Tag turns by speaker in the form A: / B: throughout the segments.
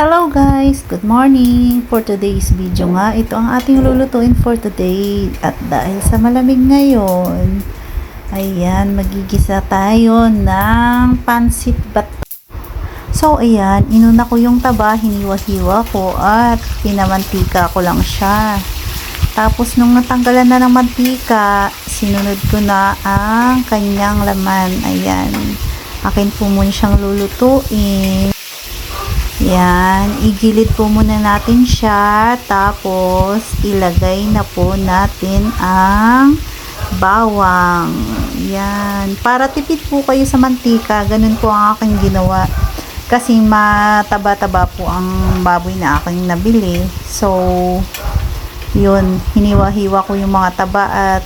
A: Hello guys! Good morning! For today's video nga, ito ang ating lulutuin for today. At dahil sa malamig ngayon, ayan, magigisa tayo ng pansit bato. So ayan, inuna ko yung taba, hiniwa-hiwa ko at pinamantika ko lang siya. Tapos nung natanggalan na ng mantika, sinunod ko na ang kanyang laman. Ayan, akin po muna siyang lulutuin. Yan, igilid po muna natin siya, tapos ilagay na po natin ang bawang. Yan, para tipid po kayo sa mantika, ganun po ang aking ginawa. Kasi mataba-taba po ang baboy na aking nabili. So, yun, hiniwa-hiwa ko yung mga taba at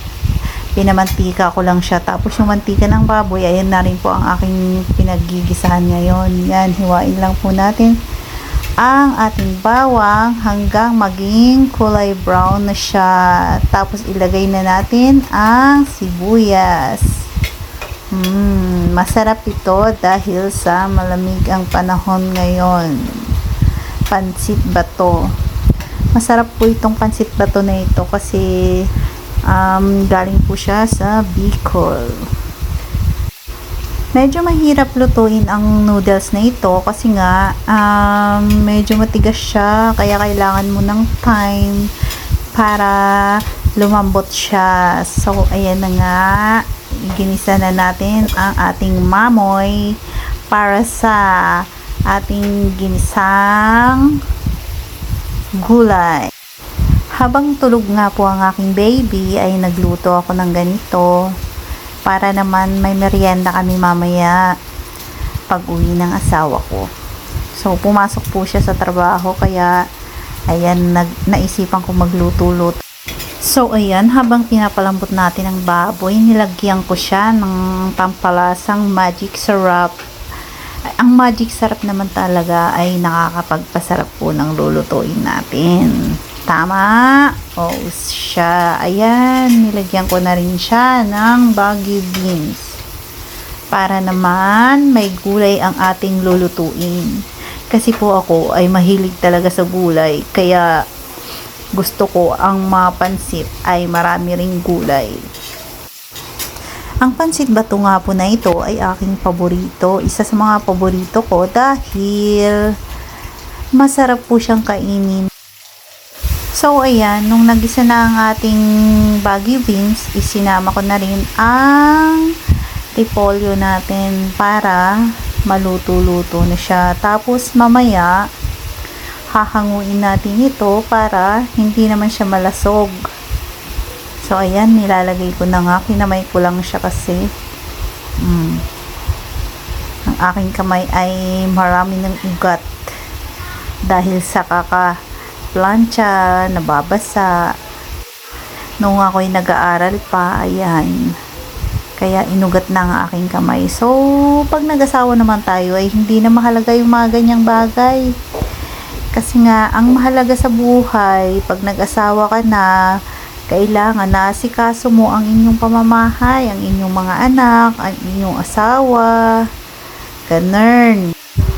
A: pinamantika ko lang siya. Tapos yung mantika ng baboy, ayan na rin po ang aking pinagigisahan ngayon. Yan, hiwain lang po natin ang ating bawang hanggang maging kulay brown na siya. Tapos ilagay na natin ang sibuyas. Masarap ito dahil sa malamig ang panahon ngayon. Pansit bato. Masarap po itong pansit bato na ito kasi galing po siya sa Bicol. Medyo mahirap lutuin ang noodles na ito kasi nga medyo matigas siya, kaya kailangan mo ng time para lumambot siya. So ayan na nga, ginisa na natin ang ating mamoy para sa ating ginisang gulay. Habang tulog nga po ang aking baby, ay nagluto ako ng ganito para naman may merienda kami mamaya pag uwi ng asawa ko. So, pumasok po siya sa trabaho, kaya ayan, naisipan ko magluto-luto. So, ayan, habang pinapalambot natin ang baboy, nilagyan ko siya ng pampalasang magic syrup. Ang magic syrup naman talaga ay nakakapagpasarap po ng lulutuin natin. Tama. O siya. Ayan, nilagyan ko na rin siya ng Baguio beans. Para naman may gulay ang ating lulutuin. Kasi po ako ay mahilig talaga sa gulay. Kaya gusto ko ang mga pansit ay marami ring gulay. Ang pansit bato nga po na ito ay aking paborito. Isa sa mga paborito ko dahil masarap po siyang kainin. So, ayan, nung nagisa na ang ating Baguio beans, isinama ko na rin ang repolyo natin para maluto-luto na siya. Tapos, mamaya, hahanguin natin ito para hindi naman siya malasog. So, ayan, nilalagay ko na nga. Kinamay ko lang siya kasi ang aking kamay ay marami ng ugat dahil sa plancha, nababasa. Nung ako'y nag-aaral pa, ayan, kaya inugat na ang aking kamay. So, pag nag-asawa naman tayo, ay hindi na mahalaga yung mga ganyang bagay. Kasi nga, ang mahalaga sa buhay, pag nag-asawa ka na, kailangan na asikaso mo ang inyong pamamahay, ang inyong mga anak, ang inyong asawa, ganun.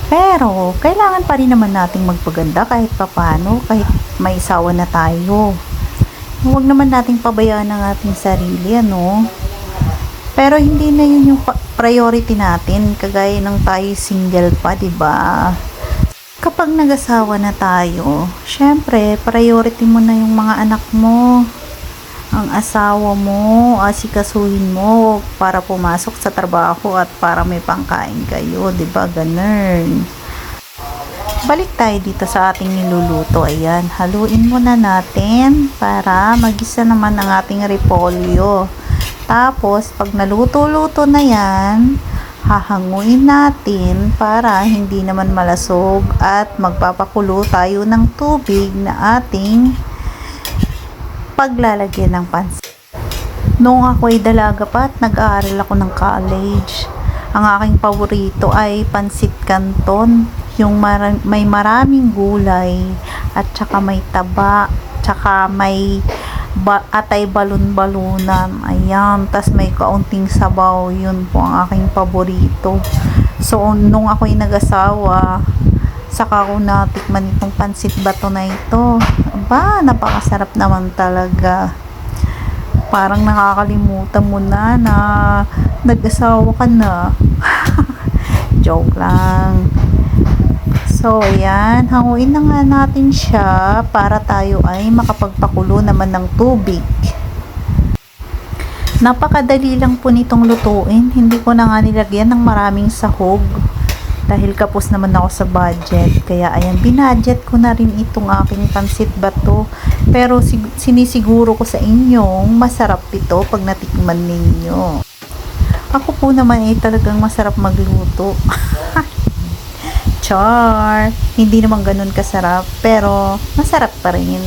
A: Pero, kailangan pa rin naman nating magpaganda kahit papano, kahit may asawa na tayo. Huwag naman nating pabayaan ang ating sarili, ano? Pero hindi na yun yung priority natin, kagaya ng tayo single pa, diba? Kapag nag-asawa na tayo, syempre, priority mo na yung mga anak mo. Ang asawa mo, asikasuhin mo para pumasok sa trabaho at para may pangkain kayo, 'di ba? Ganun. Balik tayo dito sa ating niluluto. Ayan, haluin muna natin para magisa naman ang ating repolyo. Tapos, pag naluto-luto na 'yan, hahanguin natin para hindi naman malasog at magpapakulo tayo ng tubig na ating paglalagyan ng pansit. Noong ako ay dalaga pa at nag-aaral ako ng college, ang aking paborito ay pansit canton, yung may maraming gulay at saka may taba, saka may atay balon-balunan. Ayan, tas may kaunting sabaw. Yun po ang aking paborito. So, nung ako ay nag-asawa, Saka ko natikman itong pansit bato na ito. Aba, napakasarap naman talaga. Parang nakakalimutan mo na nag-asawa ka na. Joke lang. So, ayan. Hanguin na nga natin siya para tayo ay makapagpakulo naman ng tubig. Napakadali lang po nitong lutuin. Hindi ko na nga nilagyan ng maraming sahog. Dahil kapos naman ako sa budget. Kaya ayan, binudget ko na rin itong aking pansit bato. Pero sinisiguro ko sa inyong masarap ito pag natikman ninyo. Ako po naman ay talagang masarap magluto. Char! Hindi naman ganun kasarap. Pero masarap pa rin.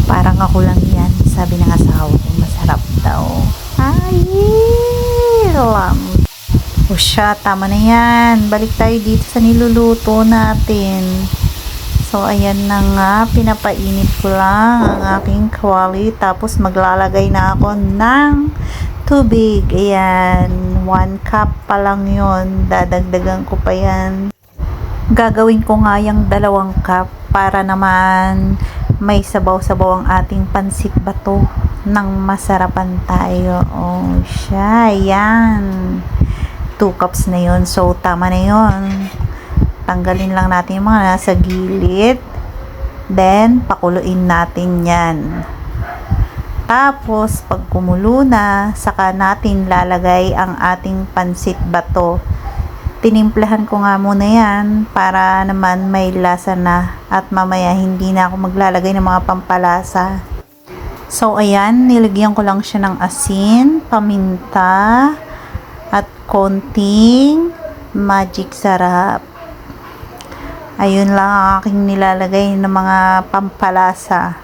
A: Parang ako lang yan. Sabi ng asawa ko, masarap daw. Ay, lam. O siya, tama na yan. Balik tayo dito sa niluluto natin. So, ayan na nga. Pinapainit ko lang ang aking kawali. Tapos, maglalagay na ako ng tubig. Ayan. 1 cup pa lang yun. Dadagdagan ko pa yan. Gagawin ko nga yung 2 cup para naman may sabaw-sabaw ang ating pansit bato nang masarapan tayo. Oh, siya. Ayan. 2 cups na yun. So, tama na yun. Tanggalin lang natin yung mga nasa gilid. Then, pakuluin natin yan. Tapos, pag kumulo na, saka natin lalagay ang ating pansit bato. Tinimplahan ko nga muna yan para naman may lasa na at mamaya hindi na ako maglalagay ng mga pampalasa. So, ayan, nilagyan ko lang siya ng asin, paminta, at konting magic sarap. Ayun lang ang aking nilalagay ng mga pampalasa.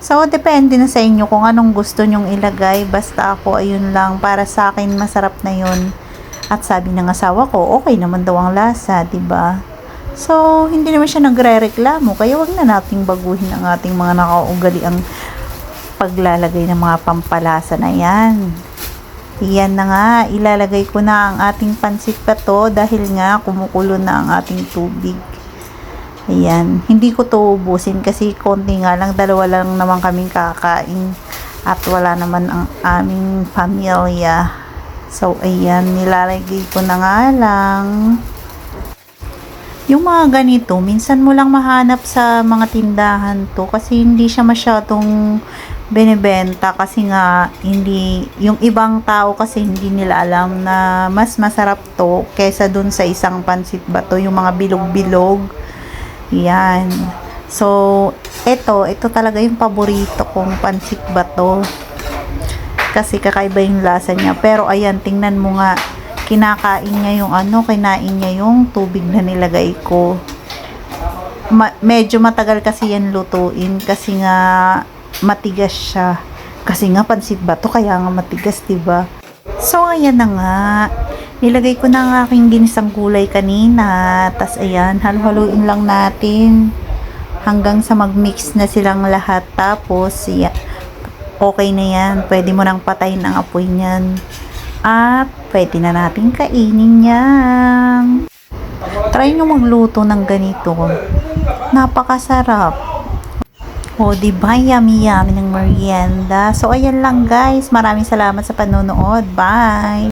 A: So, depende na sa inyo kung anong gusto nyong ilagay. Basta ako, ayun lang. Para sa akin, masarap na yun. At sabi ng asawa ko, okay naman daw ang lasa, diba? So, hindi naman siya nagre-reklamo. Kaya wag na nating baguhin ang ating mga nakaugali ang paglalagay ng mga pampalasa na yan. Yan na nga, ilalagay ko na ang ating pansit bato dahil nga kumukulo na ang ating tubig. Ayan, hindi ko to ubusin kasi konti nga lang, 2 lang naman kaming kakain at wala naman ang aming pamilya. So, ayan, nilalagay ko na nga lang. Yung mga ganito, minsan mo lang mahanap sa mga tindahan to kasi hindi siya masyadong binibenta kasi nga hindi, yung ibang tao kasi hindi nila alam na mas masarap to kaysa dun sa isang pansit bato, yung mga bilog-bilog. Yan. So, ito talaga yung paborito kong pansit bato. Kasi kakaiba yung lasa niya. Pero ayan, tingnan mo nga. Kinakain niya yung kinain niya yung tubig na nilagay ko. Medyo matagal kasi yan lutuin kasi nga matigas siya. Kasi nga pansit bato kaya nga matigas, diba? So, ayan na nga. Nilagay ko na ang aking ginisang gulay kanina. Tas ayan, halu-haluin lang natin hanggang sa mag-mix na silang lahat. Tapos, okay na yan. Pwede mo nang patayin ang apoy niyan. At pwede na natin kainin yan. Try nyo magluto ng ganito. Napakasarap. O, diba? Yummy-yummy ng merienda. So, ayan lang guys. Maraming salamat sa panonood. Bye!